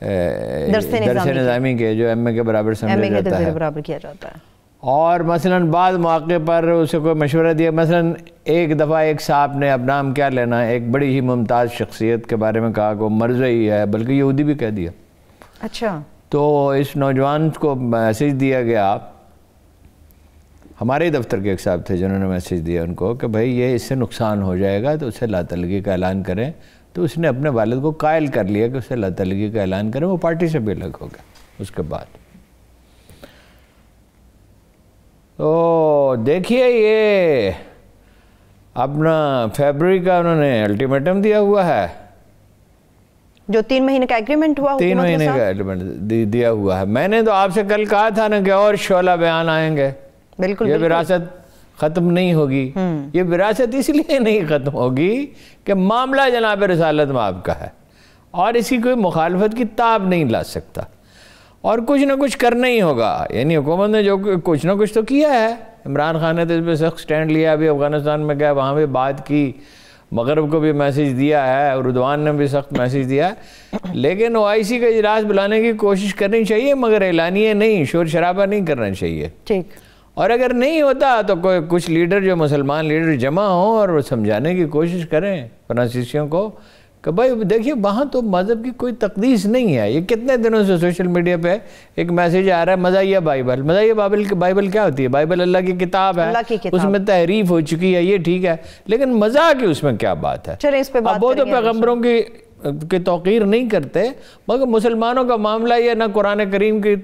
درس نظامی کے جو ایم اے کے برابر سمجھا جاتا ہے، برابر کیا جاتا ہے. اور مثلاً بعض مواقع پر اسے کوئی مشورہ دیا، مثلاً ایک دفعہ ایک صاحب نے، اب نام کیا لینا، ایک بڑی ہی ممتاز شخصیت کے بارے میں کہا کہ وہ مرزئی ہے، بلکہ یہودی بھی کہہ دیا. اچھا. تو اس نوجوان کو میسیج دیا گیا، ہمارے ہی دفتر کے ایک صاحب تھے جنہوں نے میسیج دیا ان کو کہ بھائی یہ اس سے نقصان ہو جائے گا تو اسے لا تعلقی کا اعلان کریں. تو اس نے اپنے والد کو قائل کر لیا کہ اسے لا تعلقی کا اعلان کریں. وہ پارٹی سے بھی الگ ہو گیا اس کے بعد. تو دیکھیے یہ اپنا فیبرری کا انہوں نے الٹیمیٹم دیا ہوا ہے، جو 3 مہینے کا ایگریمنٹ ہوا، 3 مہینے کا ایگریمنٹ دیا ہوا ہے. میں نے تو آپ سے کل کہا تھا نا کہ اور شعلہ بیان آئیں گے. بالکل. یہ وراثت ختم نہیں ہوگی. یہ وراثت اس لیے نہیں ختم ہوگی کہ معاملہ جناب رسالت مآب کا ہے اور اسی کوئی مخالفت کی تاب نہیں لا سکتا، اور کچھ نہ کچھ کرنا ہی ہوگا. یعنی حکومت نے جو کچھ نہ کچھ تو کیا ہے. عمران خان نے تو اس پہ سخت سٹینڈ لیا، ابھی افغانستان میں گیا، وہاں بھی بات کی، مغرب کو بھی میسیج دیا ہے، اردوان نے بھی سخت میسیج دیا. لیکن OIC کا اجلاس بلانے کی کوشش کرنی چاہیے، مگر اعلانیہ نہیں، شور شرابہ نہیں کرنا چاہیے. ٹھیک. اور اگر نہیں ہوتا تو کچھ لیڈر جو مسلمان لیڈر جمع ہوں اور وہ سمجھانے کی کوشش کریں فرانسیسیوں کو کہ بھائی دیکھیے وہاں تو مذہب کی کوئی تقدیس نہیں ہے. یہ کتنے دنوں سے سوشل میڈیا پہ ایک میسیج آ رہا ہے مزاحیہ بائبل. مزاحیہ بائبل کیا ہوتی ہے؟ بائبل اللہ کی کتاب ہے، اس میں تحریف ہو چکی ہے، یہ ٹھیک ہے، لیکن مذاق کی اس میں کیا بات ہے؟ چلیں اس پہ بات اب وہ تو پیغمبروں کی توقیر نہیں کرتے، مگر مسلمانوں کا معاملہ یہ نہ قرآن کریم کی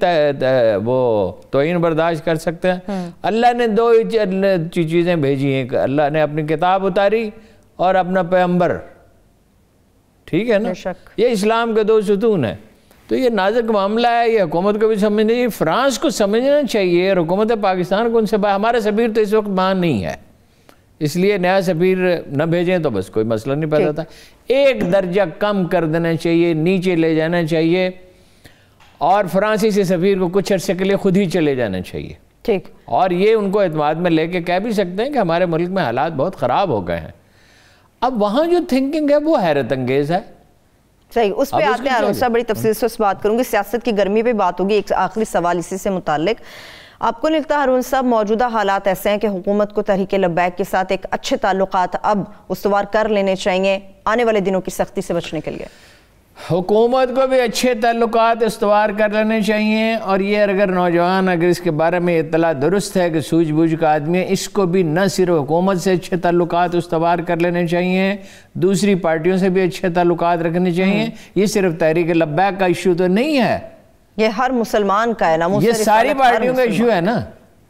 وہ توہین برداشت کر سکتے ہیں. اللہ نے 2 چیزیں بھیجی ہیں، اللہ نے اپنی کتاب اتاری اور اپنا پیغمبر. ٹھیک ہے نا؟ یہ اسلام کے 2 ستون ہیں. تو یہ نازک معاملہ ہے، یہ حکومت کو بھی سمجھنا چاہیے، فرانس کو سمجھنا چاہیے، اور حکومت پاکستان کو ان سے ہمارا سفیر تو اس وقت وہاں نہیں ہے، اس لیے نیا سفیر نہ بھیجیں تو بس کوئی مسئلہ نہیں پیدا ہوتا. 1 درجہ کم کر دینا چاہیے، نیچے لے جانا چاہیے، اور فرانسیسی سفیر کو کچھ عرصے کے لیے خود ہی چلے جانا چاہیے. ٹھیک. اور یہ ان کو اعتماد میں لے کے کہہ بھی سکتے ہیں کہ ہمارے ملک میں حالات بہت خراب ہو گئے ہیں. اب وہاں جو تھنکنگ ہے وہ حیرت انگیز ہے. صحیح. اس پہ آتے ہیں ہارون صاحب، بڑی تفصیل سے اس بات کروں گی. سیاست کی گرمی پہ بات ہوگی. ایک آخری سوال اسی سے متعلق، آپ کو لگتا ہے ہارون صاحب موجودہ حالات ایسے ہیں کہ حکومت کو تحریک لبیک کے ساتھ ایک اچھے تعلقات اب استوار کر لینے چاہیے آنے والے دنوں کی سختی سے بچنے کے لیے؟ حکومت کو بھی اچھے تعلقات استوار کر لینے چاہیے، اور یہ اگر نوجوان اگر اس کے بارے میں اطلاع درست ہے کہ سوجھ بوجھ کا آدمی ہے، اس کو بھی نہ صرف حکومت سے اچھے تعلقات استوار کر لینے چاہیے، دوسری پارٹیوں سے بھی اچھے تعلقات رکھنے چاہیے. یہ صرف تحریک لبیک کا ایشو تو نہیں ہے، یہ ہر مسلمان کا ہے نا، یہ ساری پارٹیوں کا ایشو ہے نا.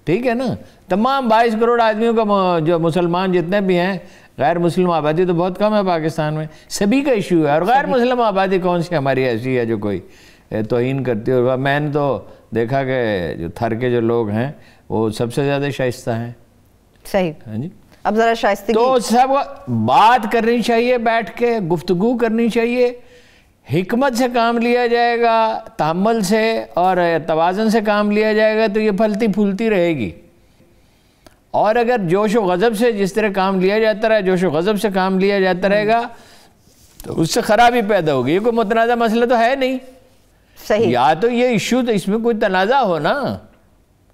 ٹھیک ہے نا؟ تمام 22 کروڑ آدمیوں کا، جو مسلمان جتنے بھی ہیں، غیر مسلم آبادی تو بہت کم ہے پاکستان میں، سبھی کا ایشو ہے. اور غیر مسلم آبادی کون سی ہماری ایسی ہے جو کوئی توہین کرتی ہے؟ میں نے تو دیکھا کہ جو تھر کے جو لوگ ہیں وہ سب سے زیادہ شائستہ ہیں. صحیح. ہاں جی. اب ذرا شائستگی تو سب بات کرنی چاہیے، بیٹھ کے گفتگو کرنی چاہیے، حکمت سے کام لیا جائے گا، تحمل سے اور توازن سے کام لیا جائے گا تو یہ پھلتی پھولتی رہے گی. اور اگر جوش و غضب سے جس طرح کام لیا جاتا رہا، جوش و غضب سے کام لیا جاتا رہے گا تو اس سے خرابی پیدا ہوگی. یہ کوئی متنازع مسئلہ تو ہے نہیں. صحیح. یا تو یہ ایشو تو اس میں کوئی تنازع ہو نا،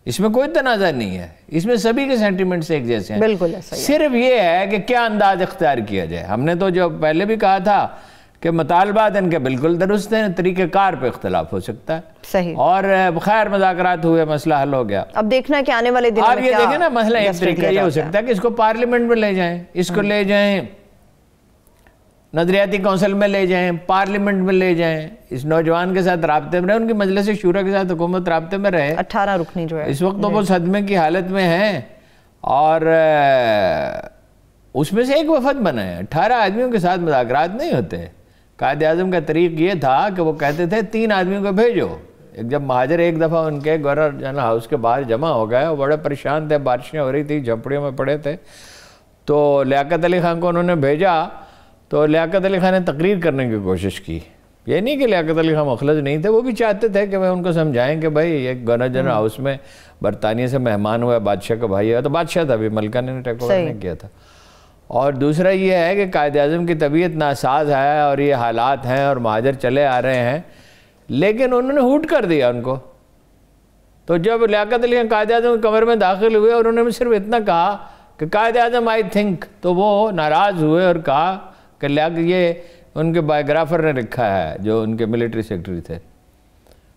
اس میں کوئی تنازع نہیں ہے، اس میں سبھی کے سینٹیمنٹس ایک جیسے ہیں. بالکل. صرف یہ ہے کہ کیا انداز اختیار کیا جائے. ہم نے تو جو پہلے بھی کہا تھا کہ مطالبات ان کے بالکل درست ہیں، طریقہ کار پہ اختلاف ہو سکتا ہے. صحیح. اور خیر مذاکرات ہوئے، مسئلہ حل ہو گیا. اب دیکھنا ہے کہ آنے والے دنوں میں آپ یہ دیکھیں نا، مسئلہ ایک طریقہ یہ ہو سکتا ہے کہ اس کو پارلیمنٹ میں لے جائیں، اس کو لے جائیں نظریاتی کونسل میں لے جائیں، پارلیمنٹ میں لے جائیں، اس نوجوان کے ساتھ رابطے میں رہے، ان کی مجلس شورا کے ساتھ حکومت رابطے میں رہے. 18 رکنی جو ہے اس وقت تو وہ صدمے کی حالت میں ہیں، اور اس میں سے ایک وفد بنا ہے. 18 آدمیوں کے ساتھ مذاکرات نہیں ہوتے. قائد اعظم کا طریق یہ تھا کہ وہ کہتے تھے 3 آدمیوں کو بھیجو. جب مہاجر ایک دفعہ ان کے گورنر جنرل ہاؤس کے باہر جمع ہو گئے، وہ بڑے پریشان تھے، بارشیں ہو رہی تھی، جھپڑیوں میں پڑے تھے، تو لیاقت علی خان کو انہوں نے بھیجا. تو لیاقت علی خان نے تقریر کرنے کی کوشش کی. یہ نہیں کہ لیاقت علی خان مخلص نہیں تھے، وہ بھی چاہتے تھے کہ وہ ان کو سمجھائیں کہ بھائی ایک گورنر جنرل ہاؤس میں برطانیہ سے مہمان ہوا، بادشاہ کا بھائی ہے، تو بادشاہ تھا، ابھی ملکہ نے ٹیک اوور نہیں کیا تھا. اور دوسرا یہ ہے کہ قائد اعظم کی طبیعت ناساز ہے اور یہ حالات ہیں اور مہاجر چلے آ رہے ہیں، لیکن انہوں نے ہوٹ کر دیا ان کو. تو جب لیاقت علی خان قائد اعظم کمرے میں داخل ہوئے اور انہوں نے صرف اتنا کہا کہ قائد اعظم آئی تھنک، تو وہ ناراض ہوئے اور کہا کہ یہ ان کے بایوگرافر نے لکھا ہے جو ان کے ملٹری سیکرٹری تھے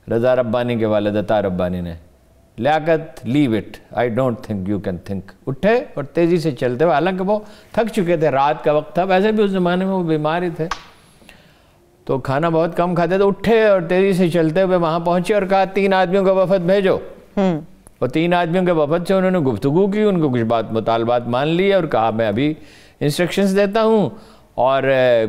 رضا ربانی کے والد عطا ربانی نے، Liaquat leave it, I don't think you can think. اٹھے اور تیزی سے چلتے ہوئے، حالانکہ وہ تھک چکے تھے، رات کا وقت تھا، ویسے بھی اس زمانے میں وہ بیمار ہی تھے تو کھانا بہت کم کھاتے تھے. اٹھے اور تیزی سے چلتے ہوئے وہاں پہنچے اور کہا 3 آدمیوں کا وفد بھیجو. اور 3 آدمیوں کے وفد سے انہوں نے گفتگو کی، ان کو کچھ مطالبات مان لیے اور کہا میں ابھی انسٹرکشنز دیتا ہوں، اور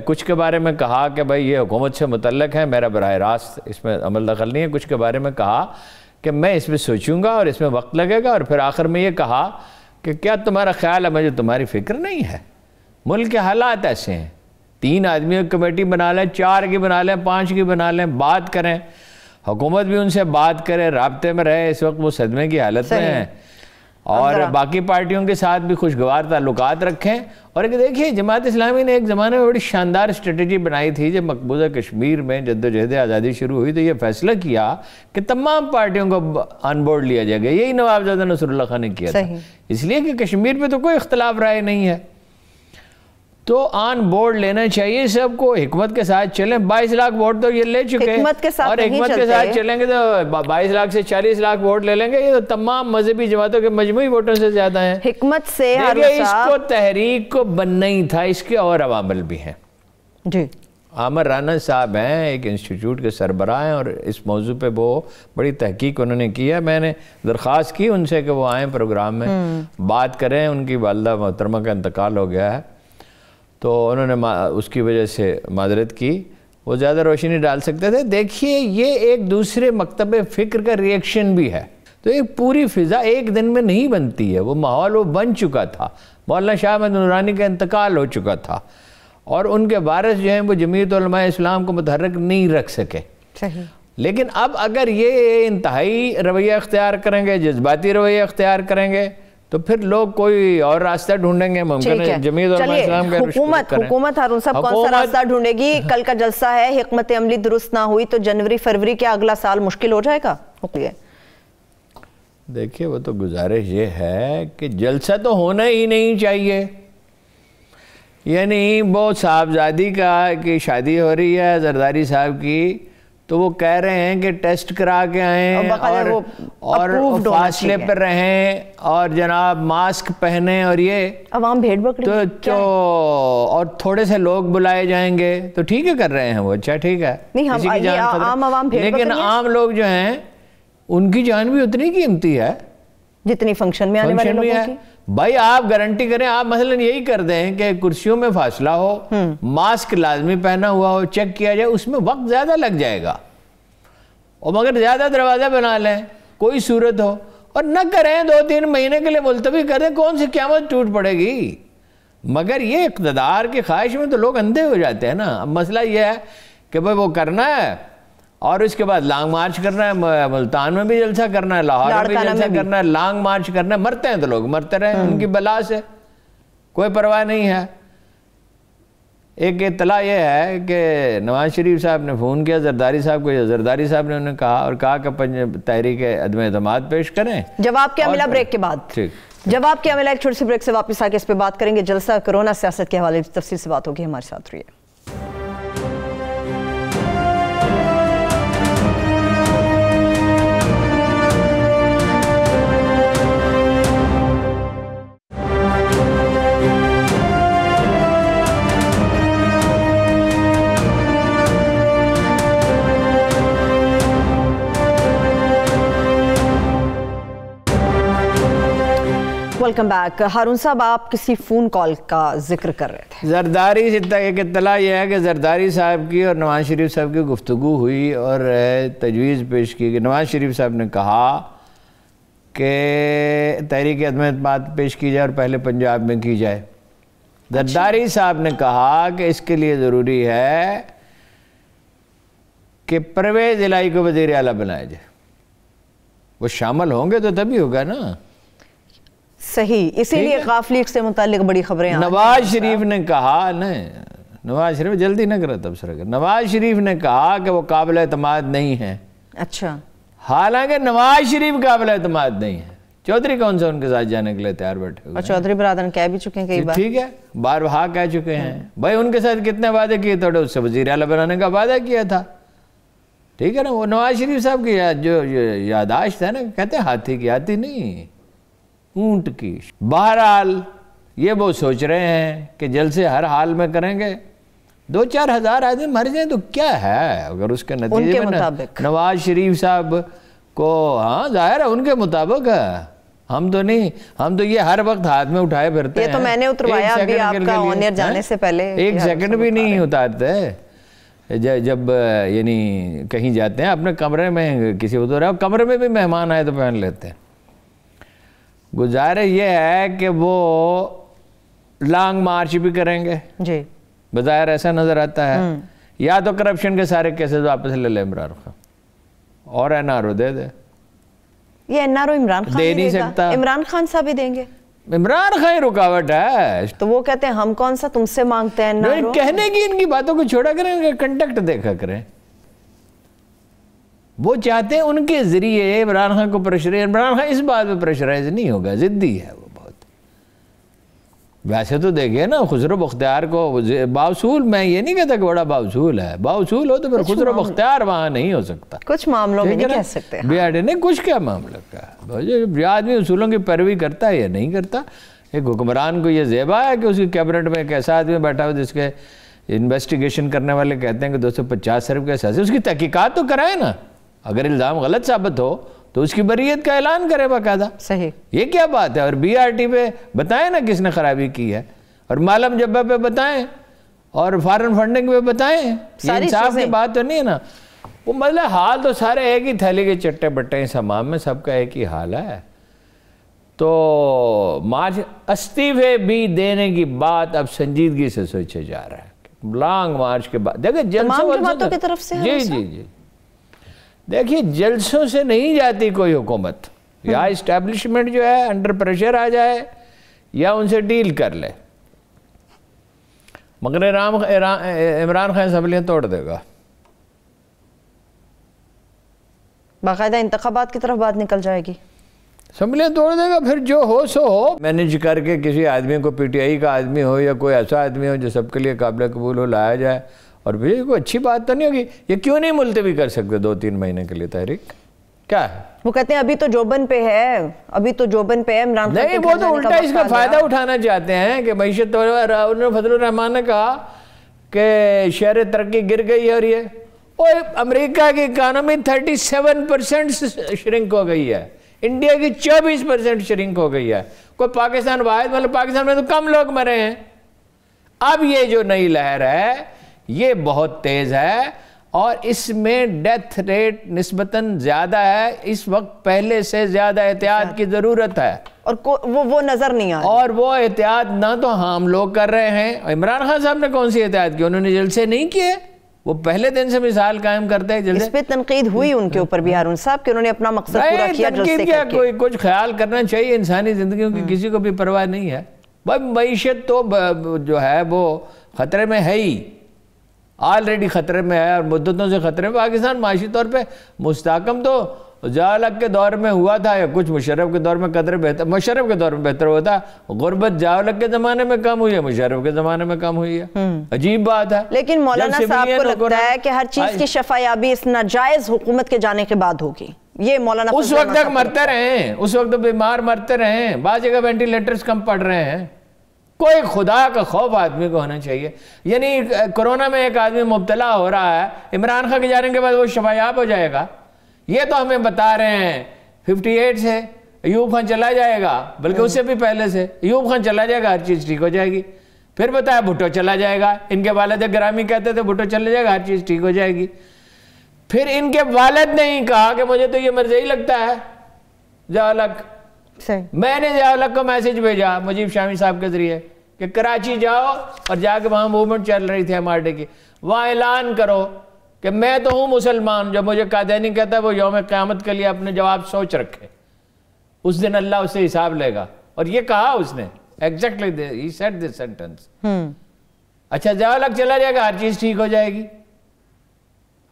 کچھ کے بارے میں کہا کہ بھائی یہ حکومت سے متعلق ہے، میرا براہ راست اس میں عمل دخل نہیں ہے. کچھ کے بارے میں کہا کہ میں اس میں سوچوں گا اور اس میں وقت لگے گا، اور پھر آخر میں یہ کہا کہ کیا تمہارا خیال ہے مجھے تمہاری فکر نہیں ہے؟ ملک کے حالات ایسے ہیں، 3 آدمیوں کی کمیٹی بنا لیں، 4 کی بنا لیں، 5 کی بنا لیں، بات کریں، حکومت بھی ان سے بات کرے، رابطے میں رہے. اس وقت وہ صدمے کی حالت میں ہیں، اور باقی پارٹیوں کے ساتھ بھی خوشگوار تعلقات رکھیں. اور دیکھیے جماعت اسلامی نے ایک زمانے میں بڑی شاندار اسٹریٹجی بنائی تھی جب مقبوضہ کشمیر میں جدوجہد آزادی شروع ہوئی، تو یہ فیصلہ کیا کہ تمام پارٹیوں کو آن بورڈ لیا جائے گا. یہی نواب نصر اللہ خان نے کیا تھا، اس لیے کہ کشمیر پہ تو کوئی اختلاف رائے نہیں ہے، تو آن بورڈ لینا چاہیے سب کو. حکمت کے ساتھ چلیں، 22 لاکھ ووٹ تو یہ لے چکے ہیں، اور حکمت کے ساتھ چلیں گے تو 22 لاکھ سے 40 لاکھ ووٹ لے لیں گے. یہ تو تمام مذہبی جماعتوں کے مجموعی ووٹوں سے زیادہ ہیں. حکمت سے اس کو تحریک کو بننا ہی تھا، اس کے اور عوامل بھی ہیں. جی عامر رانا صاحب ہیں، ایک انسٹیٹیوٹ کے سربراہ ہیں، اور اس موضوع پہ وہ بڑی تحقیق انہوں نے کی ہے. میں نے درخواست کی ان سے کہ وہ آئیں پروگرام میں بات کریں. ان کی والدہ محترمہ کا انتقال ہو گیا ہے تو انہوں نے اس کی وجہ سے معذرت کی، وہ زیادہ روشنی ڈال سکتے تھے. دیکھیے یہ ایک دوسرے مکتب فکر کا ریئیکشن بھی ہے. تو ایک پوری فضا ایک دن میں نہیں بنتی ہے، وہ ماحول وہ بن چکا تھا. مولانا شاہ احمد نورانی کا انتقال ہو چکا تھا، اور ان کے وارث جو ہیں وہ جمعیت علماء اسلام کو متحرک نہیں رکھ سکے. لیکن اب اگر یہ انتہائی رویہ اختیار کریں گے، جذباتی رویہ اختیار کریں گے، تو پھر لوگ کوئی اور راستہ ڈھونڈیں گے. ممکن ہے جمعیت علماء اسلام کا حکومت ہارون صاحب کون سا راستہ ڈھونڈے گی؟ کل کا جلسہ ہے، حکمت عملی درست نہ ہوئی تو جنوری فروری کے اگلا سال مشکل ہو جائے گا. دیکھیے وہ تو گزارش یہ ہے کہ جلسہ تو ہونا ہی نہیں چاہیے. یعنی وہ صاحبزادی کا کہ شادی ہو رہی ہے زرداری صاحب کی، تو وہ کہہ رہے ہیں کہ ٹیسٹ کرا کے آئیں اور فاصلے پر رہیں اور جناب ماسک پہنیں، اور یہ عوام بھیڑ بکری تو اور تھوڑے سے لوگ بلائے جائیں گے تو ٹھیک ہے کر رہے ہیں وہ، اچھا ٹھیک ہے، لیکن عام لوگ جو ہیں ان کی جان بھی اتنی قیمتی ہے جتنی فنکشن میں آنے والے لوگوں کی. بھائی آپ گارنٹی کریں، آپ مثلا یہی کر دیں کہ کرسیوں میں فاصلہ ہو، ماسک لازمی پہنا ہوا ہو، چیک کیا جائے، اس میں وقت زیادہ لگ جائے گا، اور مگر زیادہ دروازہ بنا لیں، کوئی صورت ہو، اور نہ کریں 2-3 مہینے کے لیے ملتوی کر دیں، کون سی قیامت ٹوٹ پڑے گی. مگر یہ اقتدار کی خواہش میں تو لوگ اندھے ہو جاتے ہیں نا. اب مسئلہ یہ ہے کہ بھائی وہ کرنا ہے، اور اس کے بعد لانگ مارچ کرنا ہے، ملتان میں بھی جلسہ کرنا ہے، لاہور میں بھی جلسہ کرنا ہے، لانگ مارچ کرنا ہے. مرتے ہیں تو لوگ مرتے رہے، ان کی بلا سے کوئی پرواہ نہیں ہے. ایک اطلاع یہ ہے کہ نواز شریف صاحب نے فون کیا زرداری صاحب کو، زرداری صاحب نے انہیں کہا اور کہا کہ تحریک عدم اعتماد پیش کریں. جواب کیا ملا بریک کے بعد؟ جواب کیا ملا ایک چھوٹی سی بریک سے واپس آ کے اس پہ بات کریں گے. جلسہ کرونا سیاست کے حوالے سے تفصیل سے بات ہوگی، ہمارے ساتھ رہیے. Welcome back. ہارون صاحب آپ کسی فون کال کا ذکر کر رہے تھے. زرداری سے ایک اطلاع یہ ہے کہ زرداری صاحب کی اور نواز شریف صاحب کی گفتگو ہوئی اور تجویز پیش کی کہ نواز شریف صاحب نے کہا کہ تحریک عدم اعتماد پیش کی جائے اور پہلے پنجاب میں کی جائے. زرداری صاحب نے کہا کہ اس کے لیے ضروری ہے کہ پرویز الہی کو وزیر اعلیٰ بنایا جائے. وہ شامل ہوں گے تو تبھی ہوگا نا. صحیح، اسی لیے غاف لیگ سے متعلق بڑی خبریں. نواز شریف نے کہا نواز شریف جلدی نہ کرو تبصرہ کر. نواز شریف نے کہا کہ وہ قابل اعتماد نہیں ہے. اچھا. حالانکہ نواز شریف قابل اعتماد نہیں ہے. چودھری کون سا ان کے ساتھ جانے کے لیے تیار بیٹھے ہوئے. اور چودھری برادر کہہ بھی چکے ہیں کئی بار. ٹھیک ہے, بارہا کہہ چکے ہیں. بھائی ان کے ساتھ کتنے وعدے کیے تھے, اس سے وزیر اعلیٰ بنانے کا وعدہ کیا تھا. ٹھیک ہے نا. وہ نواز شریف صاحب کی جو یاداشت ہے نا, کہتے ہیں ہاتھی کی, ہاتھی نہیں اونٹ کی. بہرحال یہ وہ سوچ رہے ہیں کہ جلسے ہر حال میں کریں گے. 2-4 ہزار آدمی مر جائیں تو کیا ہے, اگر اس کے نتیجے میں نواز شریف صاحب کو, ہاں ظاہر ہے ان کے مطابق ہے. ہم تو نہیں, ہم تو یہ ہر وقت ہاتھ میں اٹھائے پھرتے ہیں. یہ تو میں نے اتروایا ابھی آپ کا آنر جانے سے پہلے. 1 سیکنڈ بھی نہیں اتارتے جب یعنی کہیں جاتے ہیں. اپنے کمرے میں کسی اترا کمرے میں بھی مہمان آئے تو پہن لیتے ہیں. گزارش یہ ہے کہ وہ لانگ مارچ بھی کریں گے. جی بظاہر ایسا نظر آتا ہے. یا تو کرپشن کے سارے کیسز واپس لے لے عمران خان, اور این آر او دے دے. یہ N R O Imran Khan دے نہیں سکتا. عمران خان صاحب ہی دیں گے. عمران خان ہی رکاوٹ ہے. تو وہ کہتے ہیں ہم کون سا تم سے مانگتے ہیں. کہنے کی ان کی باتوں کو چھوڑا کریں, کنٹیکٹ دیکھا کریں. وہ چاہتے ہیں ان کے ذریعے عمران خان کو پریشر. عمران خان اس بات پہ پریشرائز نہیں ہوگا, ضدی ہے وہ بہت. ویسے تو دیکھیں نا خسرو بختیار کو باوصول, میں یہ نہیں کہتا کہ بڑا باوصول ہے. باوصول ہو تو پھر خسرو بختیار وہاں نہیں ہو سکتا. کچھ معاملوں میں نہیں کہہ سکتے. نہیں, کچھ کیا معاملہ کا, یہ آدمی اصولوں کی پیروی کرتا ہے یا نہیں کرتا. ایک حکمران کو یہ زیبا ہے کہ اس کی کیبنٹ میں ایک ایسا آدمی بیٹھا ہوا جس کے انویسٹیگیشن کرنے والے کہتے ہیں کہ 250 ارب کے حساب سے اس کی تحقیقات تو کرائے نا. اگر الزام غلط ثابت ہو تو اس کی بریت کا اعلان کرے باقاعدہ. صحیح, یہ کیا بات ہے. اور بی آر ٹی پہ بتائیں نا کس نے خرابی کی ہے, اور مالم جبہ پہ بتائیں, اور فارن فنڈنگ پہ بتائیں. یہ انصاف کی بات تو نہیں ہے نا. وہ مطلب حال تو سارے ایک ہی تھیلے کے چٹے بٹے اس حمام میں, سب کا ایک ہی حال ہے. تو مارچ استعفے بھی دینے کی بات اب سنجیدگی سے سوچے جا رہا ہے. لانگ مارچ کے بعد دیکھیں تمام جماعتوں کی طرف سے. جی دیکھیے, جلسوں سے نہیں جاتی کوئی حکومت. یا اسٹیبلشمنٹ جو ہے انڈر پریشر آ جائے یا ان سے ڈیل کر لے. مگر عمران خان اسمبلیاں توڑ دے گا. باقاعدہ انتخابات کی طرف بات نکل جائے گی. اسمبلیاں توڑ دے گا. پھر جو ہو سو ہو, مینیج کر کے کسی آدمی کو, پی ٹی آئی کا آدمی ہو یا کوئی ایسا آدمی ہو جو سب کے لیے قابل قبول ہو, لایا جائے. اور پھر کوئی اچھی بات تو نہیں ہوگی. یہ کیوں نہیں ملتوی کر سکتے 2-3 مہینے کے لیے تحریک؟ کیا ہے وہ کہتے ہیں ابھی تو جوبن پہ ہے, ابھی تو جوبن پہ ہے عمران خان. نہیں, وہ تو الٹا اس کا فائدہ اٹھانا چاہتے ہیں کہ معیشت. فضل الرحمان نے کہا کہ شہر ترقی گر گئی ہے, اور یہ امریکہ کی اکانومی 37% شرنک ہو گئی ہے, انڈیا کی 24% شرنک ہو گئی ہے. کوئی پاکستان واحد, مطلب پاکستان میں تو کم لوگ مرے ہیں. اب یہ جو نئی لہر ہے یہ بہت تیز ہے, اور اس میں ڈیتھ ریٹ نسبتاً زیادہ ہے. اس وقت پہلے سے زیادہ احتیاط کی ضرورت ہے, اور وہ نظر نہیں آ رہا. اور وہ احتیاط نہ تو ہم لوگ کر رہے ہیں. عمران خان صاحب نے کون سی احتیاط کی؟ انہوں نے جلسے نہیں کیے. وہ پہلے دن سے مثال قائم کرتے ہیں جلسے. اس پہ تنقید ہوئی ان کے اوپر بھی ہارون صاحب کہ انہوں نے اپنا مقصد پورا کیا. تنقید کیا, کوئی کچھ خیال کرنا چاہیے انسانی زندگیوں کی, کسی کو بھی پرواہ نہیں ہے. بھائی معیشت تو جو ہے وہ خطرے میں ہے ہی, آلریڈی خطرے میں ہے, اور مدتوں سے خطرے میں. پاکستان معاشی طور پہ مستحکم تو ضیاء-ال-حق کے دور میں ہوا تھا, یا کچھ مشرف کے دور میں قدر بہتر, مشرف کے دور میں بہتر ہوا تھا. غربت ضیاء-ال-حق کے زمانے میں کم ہوئی ہے, مشرف کے زمانے میں کم ہوئی ہے. عجیب بات ہے. لیکن مولانا صاحب کو لگتا ہے کہ ہر چیز کی شفایابی اس ناجائز حکومت کے جانے کے بعد ہوگی. یہ مولانا اس وقت تک مرتے رہے, اس وقت بیمار مرتے رہے, بعض جگہ وینٹیلیٹرز کم پڑ رہے ہیں. کوئی خدا کا خوف آدمی کو ہونا چاہیے. یعنی کرونا میں ایک آدمی مبتلا ہو رہا ہے, عمران خان کے جانے کے بعد وہ شفایاب ہو جائے گا, یہ تو ہمیں بتا رہے ہیں. 58 سے ایوب خان چلا جائے گا, بلکہ اس سے بھی پہلے سے ایوب خان چلا جائے گا, ہر چیز ٹھیک ہو جائے گی. پھر بتایا بھٹو چلا جائے گا, ان کے والد گرامی کہتے تھے بھٹو چلا جائے گا, ہر چیز ٹھیک ہو جائے گی. پھر ان کے والد نے ہی کہا کہ مجھے تو یہ مرضی لگتا ہے ضیاء-ال-حق. میں نے ضیاء-ال-حق کو میسج بھیجا مجیب شامی صاحب کے ذریعے کہ کراچی جاؤ, اور جا کے وہاں موومنٹ چل رہی تھی MRD کی, وہاں اعلان کرو کہ میں تو ہوں مسلمان. جب مجھے قادیانی کہتا ہے وہ یوم قیامت کے لیے اپنے جواب سوچ رکھے, اس دن اللہ اس سے حساب لے گا. اور یہ کہا اس نے, exactly he said this sentence. اچھا ضیاء الحق چلا جائے گا ہر چیز ٹھیک ہو جائے گی.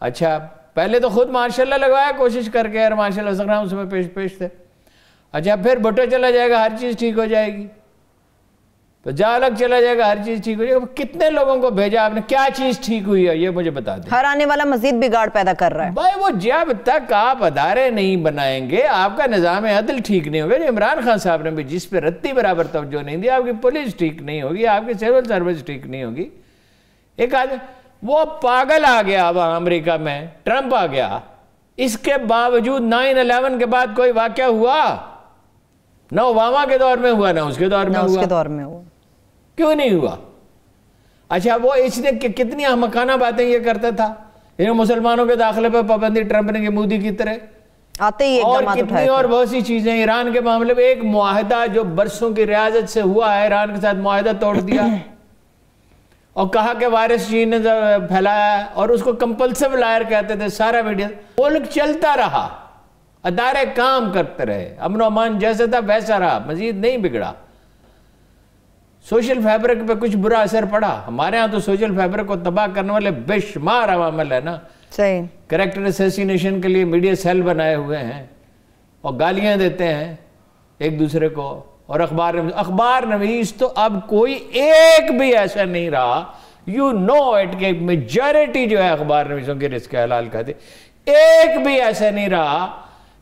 اچھا پہلے تو خود ماشاء اللہ لگوایا کوشش کر کے، اور ماشاء اللہ سکرام اس میں پیش تھے. اچھا پھر بھٹو چلا جائے گا ہر چیز ٹھیک ہو جائے گی. تو ضیاء الحق چلا جائے گا ہر چیز ٹھیک ہو جائے گا. کتنے لوگوں کو بھیجا آپ نے؟ کیا چیز ٹھیک ہوئی ہے یہ مجھے بتا دیں. ہر آنے والا مزید بگاڑ پیدا کر رہا ہے. بھائی وہ جب تک آپ ادارے نہیں بنائیں گے، آپ کا نظام عدل ٹھیک نہیں ہوگا. عمران خان صاحب نے بھی جس پہ رتی برابر توجہ نہیں دی، آپ کی پولیس ٹھیک نہیں ہوگی، آپ کی سول سروس ٹھیک نہیں ہوگی. ایک آدمی وہ پاگل آ گیا وہاں امریکہ میں، ٹرمپ آ گیا، اس کے باوجود 9/11 کے بعد کوئی واقعہ ہوا؟ نہ اوباما کے دور میں ہوا، نہ اس کے دور میں ہوا. کیوں نہیں ہوا؟ اچھا وہ اس نے کتنی احمقانہ باتیں یہ کرتا تھا، مسلمانوں کے داخلے پہ پابندی ٹرمپ نے کہ مودی کی طرح آتے ہی اور کتنی اور بہت سی چیزیں. ایران کے معاملے میں ایک معاہدہ جو برسوں کی ریاضت سے ہوا ہے، ایران کے ساتھ معاہدہ توڑ دیا اور کہا کہ وائرس چین نے پھیلایا ہے، اور اس کو کمپلسو لائر کہتے تھے سارا میڈیا. ملک چلتا رہا، ادارے کام کرتے رہے، امن و امان جیسا تھا ویسا رہا، مزید نہیں بگڑا. سوشل فیبرک پہ کچھ برا اثر پڑا. ہمارے ہاں تو سوشل فیبرک کو تباہ کرنے والے بے شمار عوامل ہے نا. صحیح. کریکٹر اسیسینیشن کے لیے میڈیا سیل بنائے ہوئے ہیں اور گالیاں دیتے ہیں ایک دوسرے کو. اور اخبار نویس تو اب کوئی ایک بھی ایسا نہیں رہا، یو نو اٹ، کہ میجورٹی جو ہے اخبار نویسوں کے رزق حلال کھاتے، ایک بھی ایسا نہیں رہا.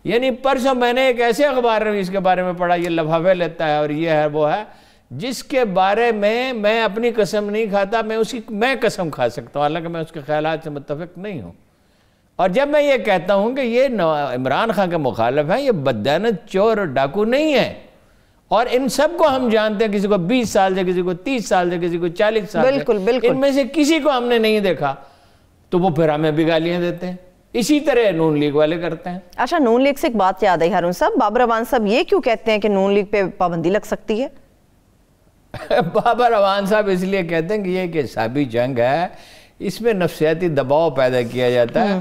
یعنی پرسوں میں نے ایک ایسے اخبار نویس کے بارے میں پڑھا، یہ لفافے لیتا ہے اور یہ ہے وہ ہے، جس کے بارے میں اپنی قسم نہیں کھاتا، میں قسم کھا سکتا ہوں، حالانکہ میں اس کے خیالات سے متفق نہیں ہوں. اور جب میں یہ کہتا ہوں کہ یہ عمران خان کے مخالف ہیں، یہ بددیانت چور اور ڈاکو نہیں ہے، اور ان سب کو ہم جانتے ہیں، کسی کو 20 سال سے، کسی کو 30 سال سے، کسی کو 40 سال سے، بالکل ان میں سے کسی کو ہم نے نہیں دیکھا، تو وہ پھر ہمیں بھی گالیاں دیتے ہیں. اسی طرح نون لیگ والے کرتے ہیں. اچھا نون لیگ سے ایک بات یاد آئی ہارون صاحب، بابر اعوان صاحب یہ کیوں کہتے ہیں کہ نون لیگ پہ پابندی لگ سکتی ہے؟ بابر اعوان صاحب اس لیے کہتے ہیں کہ یہ ایک حسابی جنگ ہے، اس میں نفسیاتی دباؤ پیدا کیا جاتا ہے،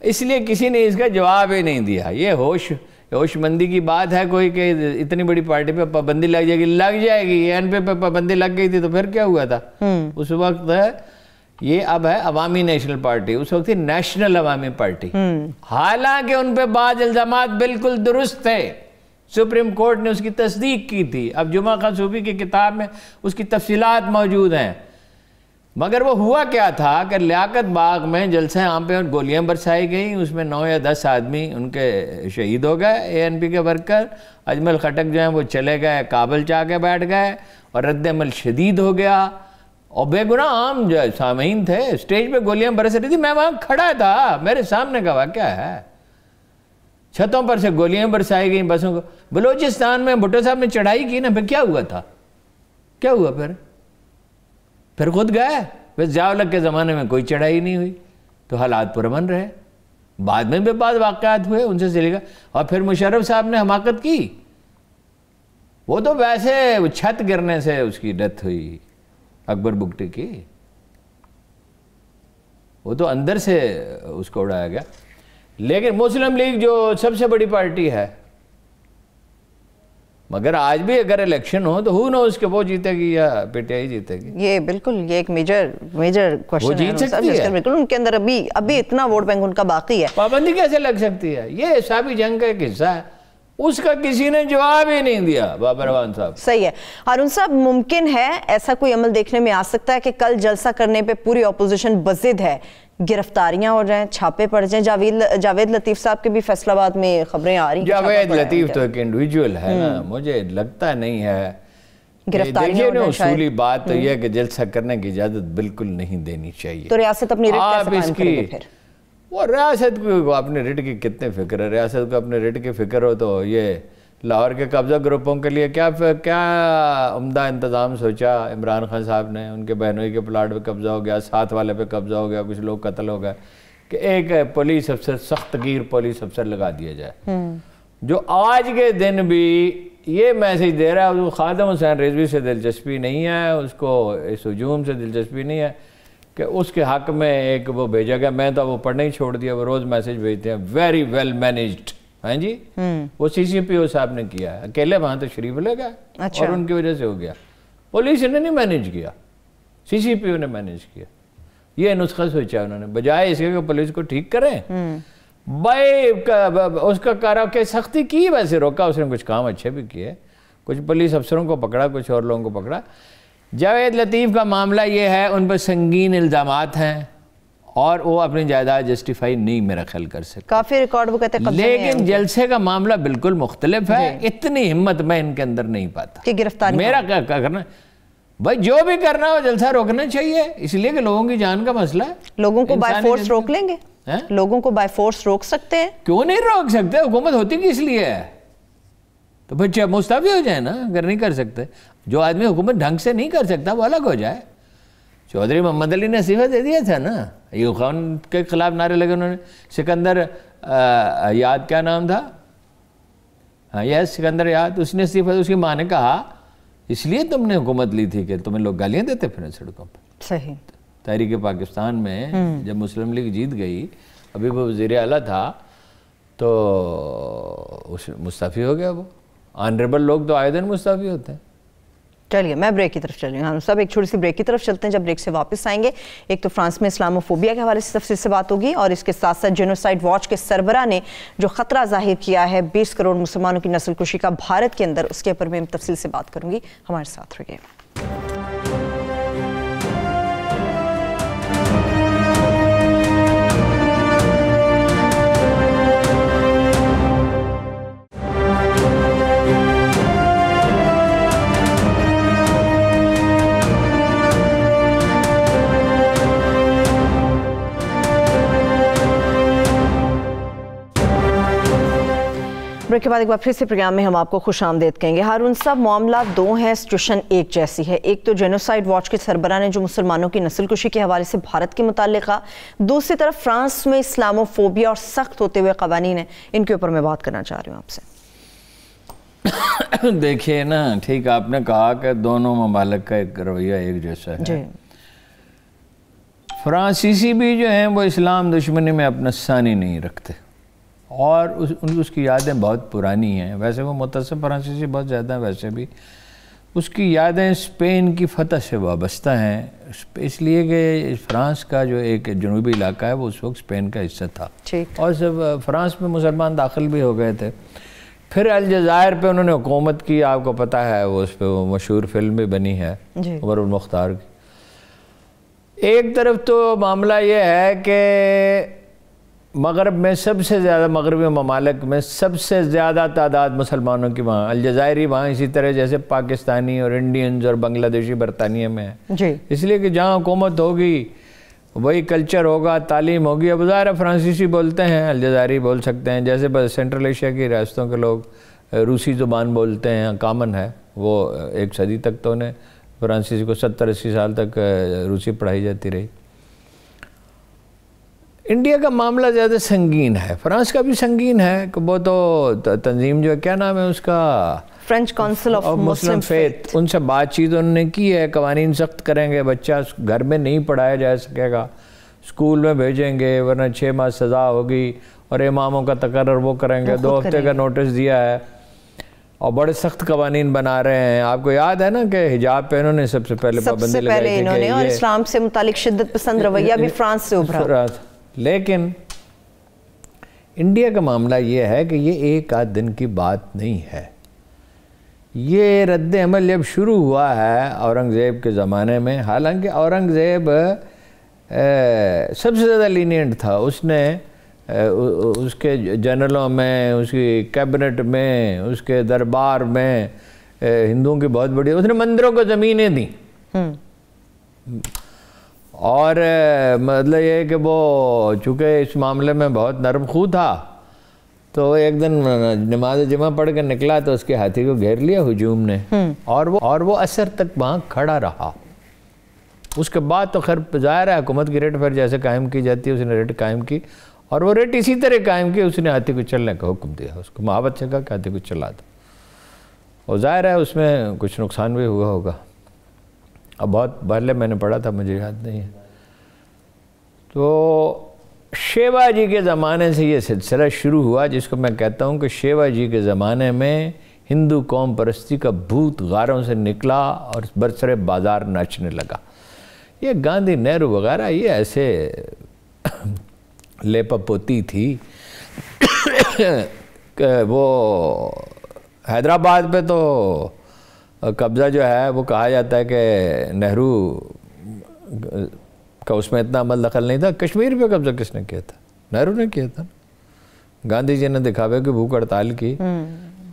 اس لیے کسی نے اس کا جواب ہی نہیں دیا. یہ ہوش مندی کی بات ہے کوئی کہ اتنی بڑی پارٹی پہ پابندی لگ جائے گی. این پہ پابندی لگ گئی تھی تو پھر کیا ہوا تھا اس وقت؟ یہ اب ہے عوامی نیشنل پارٹی، اس وقت تھی نیشنل عوامی پارٹی. حالانکہ ان پہ بعض الزامات بالکل درست تھے، سپریم کورٹ نے اس کی تصدیق کی تھی. اب جمعہ خان صوفی کی کتاب میں اس کی تفصیلات موجود ہیں. مگر وہ ہوا کیا تھا کہ لیاقت باغ میں جلسہ عام پہ گولیاں برسائی گئیں، اس میں 9 یا 10 آدمی ان کے شہید ہو گئے، اے این پی کے ورکر. اجمل خٹک جو ہیں وہ چلے گئے کابل جا کے بیٹھ گئے، اور رد عمل شدید ہو گیا، اور بے گناہ عام جو سامعین تھے، اسٹیج پہ گولیاں برس رہی تھی، میں وہاں کھڑا تھا، میرے سامنے کا واقعہ ہے. چھتوں پر سے گولیاں برسائی گئیں بسوں کو. بلوچستان میں بھٹو صاحب نے چڑھائی کی نا، پھر کیا ہوا تھا؟ کیا ہوا پھر خود گئے. پھر ضیاء الحق کے زمانے میں کوئی چڑھائی نہیں ہوئی، تو حالات پرامن رہے. بعد میں بھی بعض واقعات ہوئے، ان سے چلے گا. اور پھر مشرف صاحب نے حماقت کی، وہ تو ویسے چھت گرنے سے اس کی ڈیتھ ہوئی، اکبر بگٹی کی، وہ تو اندر سے اس کو اڑایا گیا. لیکن مسلم لیگ جو سب سے بڑی پارٹی ہے، مگر آج بھی اگر الیکشن ہو تو ہو نو اس کے وہ جیتے گی یا پی ٹی آئی جیتے گی. یہ بالکل یہ ایک میجر کوشچن ہے. وہ جیت سکتی ہے بالکل، ان کے اندر ابھی اتنا ووٹ بینک ان کا باقی ہے. پابندی کیسے لگ سکتی ہے؟ یہ حسابی جنگ کا ایک حصہ ہے، اس کا کسی نے جواب ہی نہیں دیا بابر اعوان صاحب. صحیح ہے. ہارون صاحب ممکن ہے ایسا کوئی عمل دیکھنے میں آ سکتا ہے کہ کل جلسہ کرنے پہ پوری اپوزیشن بضد ہے، گرفتاریاں ہو جائیں، چھاپے پڑ جائیں؟ جاوید لطیف صاحب کے بھی فیصل آباد میں خبریں آ رہی ہیں. جاوید لطیف تو ایک انڈیویجول ہے نا، مجھے لگتا نہیں ہے. دیکھیے نا، اصولی بات تو یہ ہے کہ جلسہ کرنے کی اجازت بالکل نہیں دینی چاہیے. تو ریاست اپنی رٹ کیسے قائم کرے گی پھر؟ وہ ریاست کو اپنے رٹ کی کتنے فکر ہے؟ ریاست کو اپنے رٹ کی فکر ہو تو یہ لاہور کے قبضہ گروپوں کے لیے کیا عمدہ انتظام سوچا عمران خان صاحب نے. ان کے بہنوئی کے پلاٹ پہ قبضہ ہو گیا، ساتھ والے پہ قبضہ ہو گیا، کچھ لوگ قتل ہو گئے، کہ ایک پولیس افسر، سخت گیر پولیس افسر لگا دیا جائے، جو آج کے دن بھی یہ میسیج دے رہا ہے. خادم حسین رضوی سے دلچسپی نہیں ہے، اس کو اس ہجوم سے دلچسپی نہیں ہے کہ اس کے حق میں ایک وہ بھیجا گیا. میں تو وہ پڑھنا ہی چھوڑ دیا، وہ روز میسیج بھیجتے ہیں، ویری ویل مینجڈ. ہاں جی، وہ سی سی پی او صاحب نے کیا ہے، اکیلے وہاں تو شریف لے گئے اور ان کی وجہ سے ہو گیا. پولیس نے نہیں مینیج کیا. CCPO نے مینیج کیا. یہ نسخہ سوچا انہوں نے, بجائے اس کے کہ پولیس کو ٹھیک کریں بھائی اس کا کارا کہ سختی کی, ویسے روکا اس نے, کچھ کام اچھے بھی کیے, کچھ پولیس افسروں کو پکڑا, کچھ اور لوگوں کو پکڑا. جاوید لطیف کا معاملہ یہ ہے, ان پر سنگین الزامات ہیں اور وہ اپنی جائیداد جسٹیفائی نہیں میرا خیال کر سکتے, کافی ریکارڈ وہ کہتے ہیں, لیکن جلسے کا معاملہ بالکل مختلف ہے. اتنی ہمت میں ان کے اندر نہیں پاتا کہ گرفتاری میرا کیا کرنا. بھائی جو بھی کرنا ہو جلسہ روکنا چاہیے, اس لیے کہ لوگوں کی جان کا مسئلہ ہے. لوگوں کو بائی فورس روک لیں گے, لوگوں کو بائی فورس روک سکتے ہیں, کیوں نہیں روک سکتے؟ حکومت ہوتی کس لیے ہے؟ تو پھر مستعفی ہو جائے نا, اگر نہیں کر سکتے. جو آدمی حکومت ڈھنگ سے نہیں کر سکتا وہ الگ ہو جائے. چودھری محمد علی نے استعفیٰ دے دیا تھا نا, ایوب خان کے خلاف نعرے لگے انہوں نے. سکندر یاد کیا نام تھا, ہاں یس سکندر یاد, اس نے استعفیٰ, اس کی ماں نے کہا اس لیے تم نے حکومت لی تھی کہ تمہیں لوگ گالیاں دیتے پھر سڑکوں پہ. صحیح. تحریک پاکستان میں جب مسلم لیگ جیت گئی, ابھی وہ وزیر اعلیٰ تھا, تو مستعفی ہو گیا. وہ آنریبل لوگ تو آئے دن مستعفی ہوتے ہیں. چلیے میں بریک کی طرف چل رہی ہوں, ہم سب ایک چھوٹی سی بریک کی طرف چلتے ہیں. جب بریک سے واپس آئیں گے, ایک تو فرانس میں اسلاموفوبیا کے حوالے سے تفصیل سے بات ہوگی, اور اس کے ساتھ ساتھ جینوسائیڈ واچ کے سربراہ نے جو خطرہ ظاہر کیا ہے 20 کروڑ مسلمانوں کی نسل کشی کا بھارت کے اندر, اس کے اوپر میں تفصیل سے بات کروں گی. ہمارے ساتھ رہیے. بریک کے بعد ایک بار پھر سے پروگرام میں ہم آپ کو خوش آمدید کہیں گے. ہارون صاحب, معاملہ دو ہیں, سچویشن ایک جیسی ہے. ایک تو جینوسائیڈ واچ کے سربراہ نے جو مسلمانوں کی نسل کشی کے حوالے سے بھارت کے متعلق کہا, دوسری طرف فرانس میں اسلاموفوبیا اور سخت ہوتے ہوئے قوانین ہیں, ان کے اوپر میں بات کرنا چاہ رہی ہوں آپ سے. دیکھیے نا, ٹھیک آپ نے کہا کہ دونوں ممالک کا ایک رویہ ایک جیسا ہے. جی. فرانسیسی بھی جو ہیں وہ اسلام دشمنی میں اپنا ثانی نہیں رکھتے, اور اس کی یادیں بہت پرانی ہیں. ویسے وہ متصف فرانسیسی بہت زیادہ ہیں, ویسے بھی اس کی یادیں اسپین کی فتح سے وابستہ ہیں, اس لیے کہ فرانس کا جو ایک جنوبی علاقہ ہے وہ اس وقت اسپین کا حصہ تھا, اور صرف فرانس میں مسلمان داخل بھی ہو گئے تھے. پھر الجزائر پہ انہوں نے حکومت کی, آپ کو پتہ ہے, وہ اس پہ وہ مشہور فلم بھی بنی ہے عمر المختار کی. ایک طرف تو معاملہ یہ ہے کہ مغرب میں سب سے زیادہ, مغربی ممالک میں سب سے زیادہ تعداد مسلمانوں کی وہاں, الجزائری وہاں اسی طرح جیسے پاکستانی اور انڈینز اور بنگلہ دیشی برطانیہ میں ہے. اس لیے کہ جہاں حکومت ہوگی وہی کلچر ہوگا, تعلیم ہوگی. اب ظاہر فرانسیسی بولتے ہیں, الجزائری بول سکتے ہیں, جیسے سینٹرل ایشیا کی ریاستوں کے لوگ روسی زبان بولتے ہیں, کامن ہے. وہ ایک صدی تک تو انہیں فرانسیسی کو 70-80 سال تک روسی پڑھائی جاتی رہی. انڈیا کا معاملہ زیادہ سنگین ہے, فرانس کا بھی سنگین ہے. کہ وہ تو تنظیم جو ہے, کیا نام ہے اس کا, French council of Muslim faith, ان سے بات چیت انہوں نے کی ہے. قوانین سخت کریں گے, بچہ گھر میں نہیں پڑھایا جا سکے گا, اسکول میں بھیجیں گے, ورنہ 6 ماہ سزا ہوگی, اور اماموں کا تقرر وہ کریں گے. 2 ہفتے کا نوٹس دیا ہے, اور بڑے سخت قوانین بنا رہے ہیں. آپ کو یاد ہے نا کہ حجاب پہ انہوں نے سب سے پہلے پابندی لگائی تھی, اور اسلام سے متعلق شدت پسند رویہ بھی فرانس سے ابھرا. لیکن انڈیا کا معاملہ یہ ہے کہ یہ ایک آدھ دن کی بات نہیں ہے. یہ رد عمل جب شروع ہوا ہے اورنگزیب کے زمانے میں, حالانکہ اورنگزیب سب سے زیادہ لینینٹ تھا. اس نے اس کے جنرلوں میں, اس کی کیبنٹ میں, اس کے دربار میں ہندوؤں کی بہت بڑی, اس نے مندروں کو زمینیں دیں. اور مطلب یہ کہ وہ چونکہ اس معاملے میں بہت نرم خو تھا, تو ایک دن نماز جمعہ پڑھ کر نکلا تو اس کے ہاتھی کو گھیر لیا ہجوم نے, اور وہ عصر تک وہاں کھڑا رہا. اس کے بعد تو خیر ظاہر ہے حکومت کی ریٹ پھر جیسے قائم کی جاتی ہے, اس نے ریٹ قائم کی, اور وہ ریٹ اسی طرح قائم کی. اس نے ہاتھی کو چلنے کا حکم دیا, اس کو محبت سے کہا کہ ہاتھی کو چلا دو. اور ظاہر ہے اس میں کچھ نقصان بھی ہوا ہوگا. اب بہت پہلے میں نے پڑھا تھا, مجھے یاد نہیں ہے. تو شیوا جی کے زمانے سے یہ سلسلہ شروع ہوا, جس کو میں کہتا ہوں کہ شیوا جی کے زمانے میں ہندو قوم پرستی کا بھوت غاروں سے نکلا اور برسر بازار ناچنے لگا. یہ گاندھی نہرو وغیرہ یہ ایسے لیپا پوتی تھی کہ وہ حیدرآباد پہ تو قبضہ جو ہے وہ کہا جاتا ہے کہ نہرو کا اس میں اتنا عمل دخل نہیں تھا. کشمیر پہ قبضہ کس نے کیا تھا؟ نہرو نے کیا تھا. گاندھی جی نے دکھاوے کہ بھوک ہڑتال کی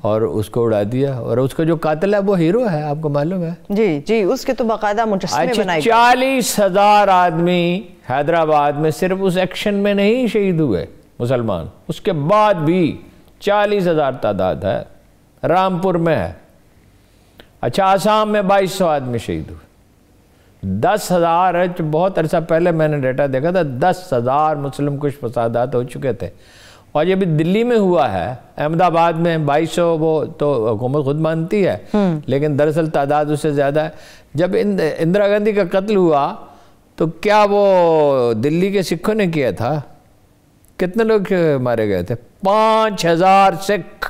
اور اس کو اڑا دیا, اور اس کا جو قاتل ہے وہ ہیرو ہے, آپ کو معلوم ہے. جی جی, اس کے تو باقاعدہ مجسمے بنائے گئے. 40,000 آدمی حیدرآباد میں صرف اس ایکشن میں نہیں شہید ہوئے مسلمان, اس کے بعد بھی 40,000 تعداد ہے. رامپور میں ہے. اچھا, آسام میں 2200 آدمی شہید ہوئے. 10,000 بہت عرصہ پہلے میں نے ڈیٹا دیکھا تھا, 10,000 مسلم کش فسادات ہو چکے تھے. اور یہ بھی دلی میں ہوا ہے, احمد آباد میں 2200, وہ تو حکومت خود مانتی ہے, لیکن دراصل تعداد اس سے زیادہ ہے. جب اندرا گاندھی کا قتل ہوا تو کیا وہ دلی کے سکھوں نے کیا تھا؟ کتنے لوگ مارے گئے تھے؟ 5,000 سکھ.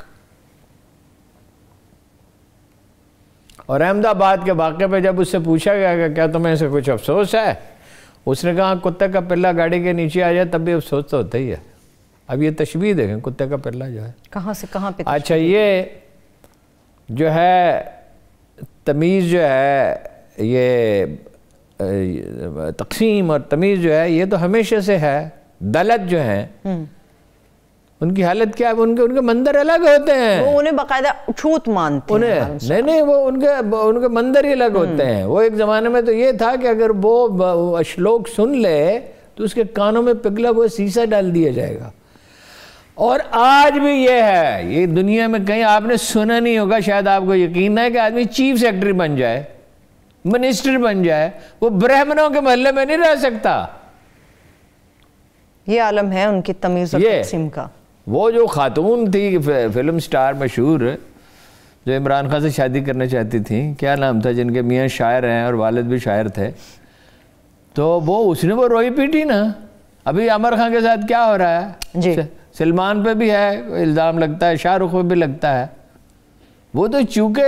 اور احمد آباد کے واقعے پہ جب اس سے پوچھا گیا کہ کیا تمہیں اسے کچھ افسوس ہے, اس نے کہا کتے کا پلہ گاڑی کے نیچے آ جائے تب بھی افسوس تو ہوتا ہی ہے. اب یہ تشبیہ دیکھیں, کتے کا پلہ جو ہے کہاں سے کہاں پہ. اچھا, یہ جو ہے تمیز جو ہے, یہ تقسیم اور تمیز جو ہے, یہ تو ہمیشہ سے ہے. دلت جو ہیں ان کی حالت کیا ہے؟ ان کے مندر الگ ہوتے ہیں. وہ انہیں باقاعدہ چھوت مانتے ہیں. نہیں, وہ ان کے مندر ہی الگ ہوتے ہیں. وہ ایک زمانے میں تو یہ تھا کہ اگر وہ اشلوک سن لے تو اس کے کانوں میں پگھلا ہوا سیسا ڈال دیا جائے گا. اور آج بھی یہ ہے, یہ دنیا میں کہیں آپ نے سنا نہیں ہوگا, شاید آپ کو یقین ہے کہ آدمی چیف سیکرٹری بن جائے, منسٹر بن جائے, وہ برہمنوں کے محلے میں نہیں رہ سکتا. یہ عالم ہے ان کی تمیز اور تقسیم کا. وہ جو خاتون تھی فلم سٹار مشہور جو عمران خان سے شادی کرنا چاہتی تھیں, کیا نام تھا, جن کے میاں شاعر ہیں اور والد بھی شاعر تھے, تو وہ اس نے وہ روئی پیٹی نا. ابھی عامر خان کے ساتھ کیا ہو رہا ہے جی, سلمان پہ بھی ہے الزام لگتا ہے, شاہ رخ پہ بھی لگتا ہے. وہ تو چونکہ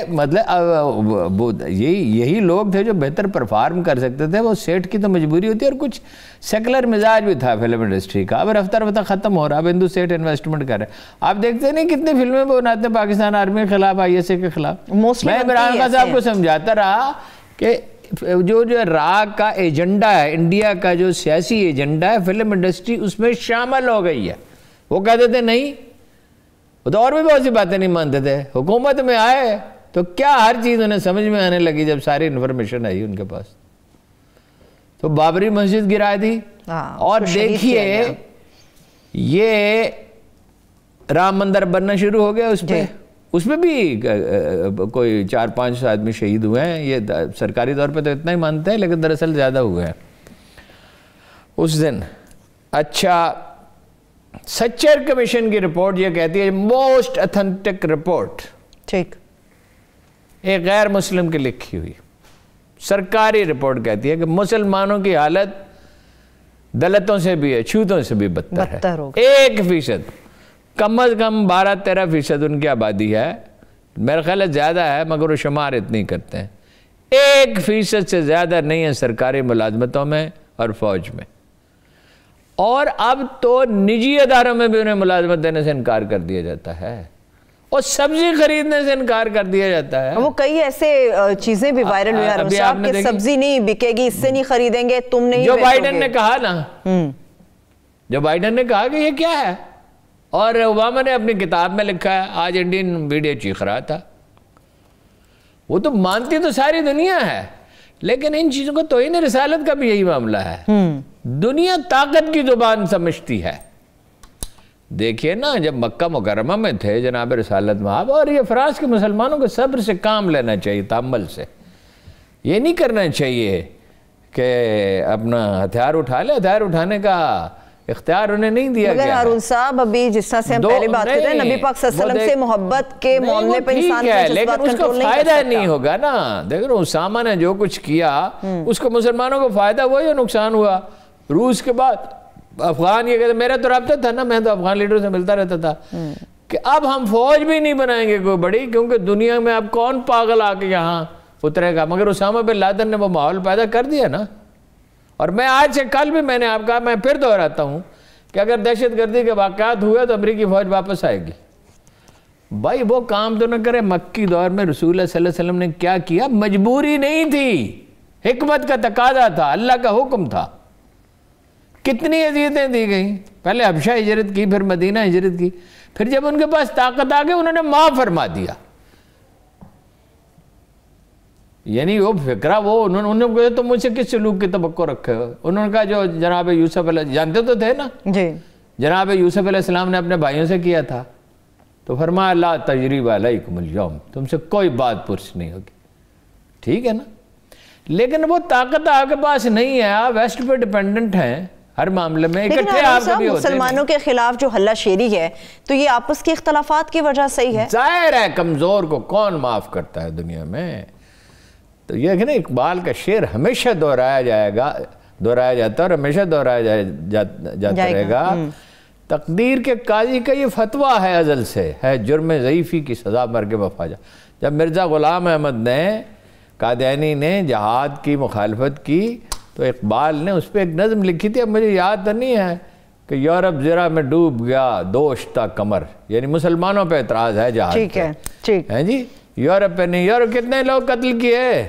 مطلب یہی لوگ تھے جو بہتر پرفارم کر سکتے تھے. وہ سیٹ کی تو مجبوری ہوتی ہے, اور کچھ سیکولر مزاج بھی تھا فلم انڈسٹری کا. اب رفتہ رفتہ ختم ہو رہا, اب ہندو سیٹ انویسٹمنٹ کر رہے ہیں. آپ دیکھتے نہیں کتنی فلمیں بناتے ہیں پاکستان آرمی کے خلاف, ISA کے خلاف. میں عمران خان صاحب کو سمجھاتا رہا کہ جو راگ کا ایجنڈا ہے, انڈیا کا جو سیاسی ایجنڈا ہے, فلم انڈسٹری اس میں شامل ہو گئی ہے. وہ کہتے تھے نہیں, وہ تو اور بھی بہت سی باتیں نہیں مانتے تھے. حکومت میں آئے تو کیا ہر چیز انہیں سمجھ میں آنے لگی جب ساری انفارمیشن آئی ان کے پاس. تو بابری مسجد گرا دی, اور دیکھیے یہ رام مندر بننا شروع ہو گیا. اس پہ بھی کوئی 4-5 آدمی شہید ہوئے ہیں. یہ سرکاری طور پہ تو اتنا ہی مانتے ہیں, لیکن دراصل زیادہ ہوئے ہیں اس دن. اچھا, سچر کمیشن کی رپورٹ یہ کہتی ہے موسٹ اتھینٹک رپورٹ, ٹھیک, ایک غیر مسلم کی لکھی ہوئی سرکاری رپورٹ کہتی ہے کہ مسلمانوں کی حالت دلتوں سے بھی ہے, چھوتوں سے بھی بدتر ہے. 1%, کم از کم 12-13% ان کی آبادی ہے. میرا خیال ہے زیادہ ہے, مگر وہ شمار اتنی کرتے ہیں. 1% سے زیادہ نہیں ہے سرکاری ملازمتوں میں اور فوج میں. اور اب تو نجی اداروں میں بھی انہیں ملازمت دینے سے انکار کر دیا جاتا ہے, اور سبزی خریدنے سے انکار کر دیا جاتا ہے. وہ کئی ایسے چیزیں بھی وائرل ہوئی ہیں کہ سبزی نہیں بکے گی, اس سے نہیں خریدیں گے, تم نہیں. جو بائیڈن نے کہا نا, جو بائیڈن نے کہا کہ یہ کیا ہے, اور اوباما نے اپنی کتاب میں لکھا ہے, آج انڈین میڈیا چیخ رہا تھا. وہ تو مانتی تو ساری دنیا ہے, لیکن ان چیزوں کو توہین رسالت کا بھی یہی معاملہ ہے. دنیا طاقت کی زبان سمجھتی ہے. دیکھیے نا, جب مکہ مکرمہ میں تھے جناب رسالت مآب, اور یہ فرانس کے مسلمانوں کو صبر سے کام لینا چاہیے, تحمل سے. یہ نہیں کرنا چاہیے کہ اپنا ہتھیار اٹھا لے. ہتھیار اٹھانے کا اختیار انہیں نہیں دیا گیا. مگر ہارون صاحب, ابھی جس طرح سے ہم پہلے بات کرتے ہیں, نبی پاک صلی اللہ علیہ وسلم سے محبت کے معاملے پہ انسان کا جذبات کنٹرول نہیں کر سکتا. لیکن اس کو فائدہ نہیں ہوگا نا. دیکھو, اسامہ نے جو کچھ کیا اس کو مسلمانوں کو فائدہ ہوا یا نقصان ہوا. روس کے بعد افغان یہ کہتے, میرا تو رابطہ تھا نا, میں تو افغان لیڈروں سے ملتا رہتا تھا کہ اب ہم فوج بھی نہیں بنائیں گے کوئی بڑی, کیونکہ دنیا میں اب کون پاگل آ کے یہاں اترے گا. مگر اسامہ بن لادن نے وہ ماحول پیدا کر دیا نا. اور میں آج سے کل بھی میں نے آپ کہا، میں پھر دہراتا ہوں کہ اگر دہشت گردی کے واقعات ہوئے تو امریکی فوج واپس آئے گی۔ بھائی وہ کام تو نہ کرے۔ مکی دور میں رسول اللہ صلی اللہ علیہ وسلم نے کیا کیا؟ مجبوری نہیں تھی، حکمت کا تقاضا تھا، اللہ کا حکم تھا۔ کتنی اذیتیں دی گئیں، پہلے حبشہ ہجرت کی، پھر مدینہ ہجرت کی، پھر جب ان کے پاس طاقت آ گئی انہوں نے معاف فرما دیا۔ یعنی وہ فکرہ انہوں نے کہا تم مجھ سے کس سلوک کی توقع رکھے ہو؟ انہوں نے کہا جو جناب یوسف علیہ، جانتے تو تھے نا جی، جناب یوسف علیہ السلام نے اپنے بھائیوں سے کیا تھا، تو فرمایا لا تجریب علیکم اليوم، تم سے کوئی بات پرس نہیں ہوگی، ٹھیک ہے نا؟ لیکن وہ طاقت آپ کے پاس نہیں ہے، آپ ویسٹ پہ ڈیپینڈنٹ ہیں ہر معاملے میں، اکٹھے آپ کبھی ہوتے مسلمانوں کے خلاف جو ہلہ شیری ہے تو یہ آپس کے اختلافات کی وجہ سے ہی ہے۔ ظاہر ہے کمزور کو کون معاف کرتا ہے دنیا میں؟ تو یہ ہے نا، اقبال کا شعر ہمیشہ دہرایا جاتا ہے اور ہمیشہ دہرایا جاتا رہے گا۔ تقدیر کے قاضی کا یہ فتویٰ ہے ازل سے، ہے جرم ضعیفی کی سزا مر کے وفا جا۔ جب مرزا غلام احمد نے، قادیانی نے جہاد کی مخالفت کی تو اقبال نے اس پہ ایک نظم لکھی تھی، اب مجھے یاد تو نہیں ہے، کہ یورپ زرہ میں ڈوب گیا دوشتا کمر، یعنی مسلمانوں پہ اعتراض ہے جہاد، ٹھیک ہے، ٹھیک ہے جی، یورپ پہ نہیں۔ یورپ کتنے لوگ قتل کیے؟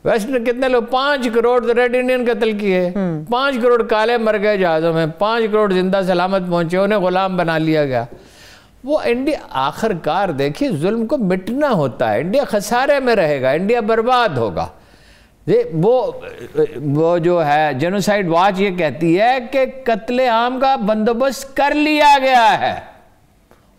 ویسٹ نے کتنے لوگ؟ 5 کروڑ ریڈ انڈین قتل کیے، 5 کروڑ کالے مر گئے جہازوں میں، 5 کروڑ زندہ سلامت پہنچے، انہیں غلام بنا لیا گیا۔ وہ انڈیا آخر کار دیکھیے ظلم کو مٹنا ہوتا ہے، انڈیا خسارے میں رہے گا، انڈیا برباد ہوگا۔ وہ جو ہے جینوسائیڈ واچ یہ کہتی ہے کہ قتل عام کا بندوبست کر لیا گیا ہے۔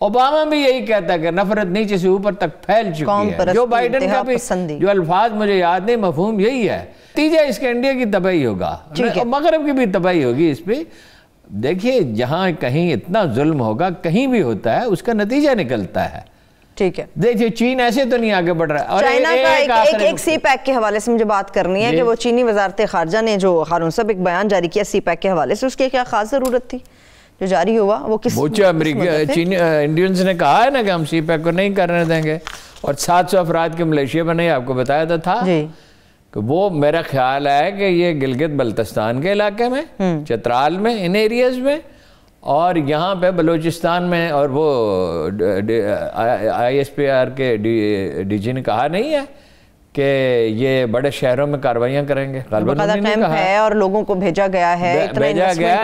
اوباما بھی یہی کہتا ہے کہ نفرت نیچے سے اوپر تک پھیل چکی ہے۔ جو بائیڈن کا بھی جو الفاظ مجھے یاد نہیں، مفہوم یہی ہے۔ نتیجہ اس کے انڈیا کی تباہی ہوگا، مغرب کی بھی تباہی ہوگی اس پہ۔ دیکھیے جہاں کہیں اتنا ظلم ہوگا، کہیں بھی ہوتا ہے، اس کا نتیجہ نکلتا ہے۔ ٹھیک ہے، دیکھیے چین ایسے تو نہیں آگے بڑھ رہا ہے۔ چائنا کا ایک سی پیک کے حوالے سے مجھے بات کرنی ہے کہ وہ چینی وزارت خارجہ نے جو ہارون صاحب ایک بیان جاری کیا سی پیک کے حوالے سے، اس کی کیا خاص ضرورت تھی جو جاری ہوا؟ وہ کس انڈینز نے کہا ہے نا کہ ہم سی پیک کو نہیں کرنے دیں گے، اور 700 افراد کے ملیشیا بنائے، آپ کو بتایا تھا کہ وہ میرا خیال ہے کہ یہ گلگت بلتستان کے علاقے میں، چترال میں، ان ایریاز میں، اور یہاں پہ بلوچستان میں، اور وہ آئی ایس پی آر کے ڈی جی نے کہا نہیں ہے کہ یہ بڑے شہروں میں کاروائیاں کریں گے، ہے اور لوگوں کو بھیجا گیا ہے،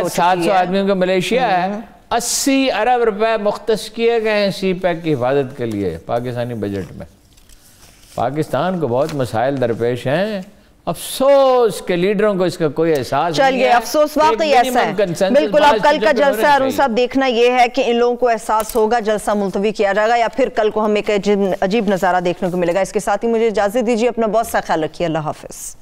700 آدمیوں کا ملیشیا ہے، 80 ارب روپے مختص کیے گئے ہیں سی پیک کی حفاظت کے لیے پاکستانی بجٹ میں۔ پاکستان کو بہت مسائل درپیش ہیں، افسوس کہ لیڈروں کو اس کا کوئی احساس نہیں ہے۔ چلیے افسوس واقعی ایسا ہے، بالکل۔ اب کل کا جلسہ ہارون صاحب دیکھنا یہ ہے کہ ان لوگوں کو احساس ہوگا، جلسہ ملتوی کیا جائے گا، یا پھر کل کو ہمیں ایک عجیب نظارہ دیکھنے کو ملے گا۔ اس کے ساتھ ہی مجھے اجازت دیجیے، اپنا بہت سا خیال رکھیے، اللہ حافظ۔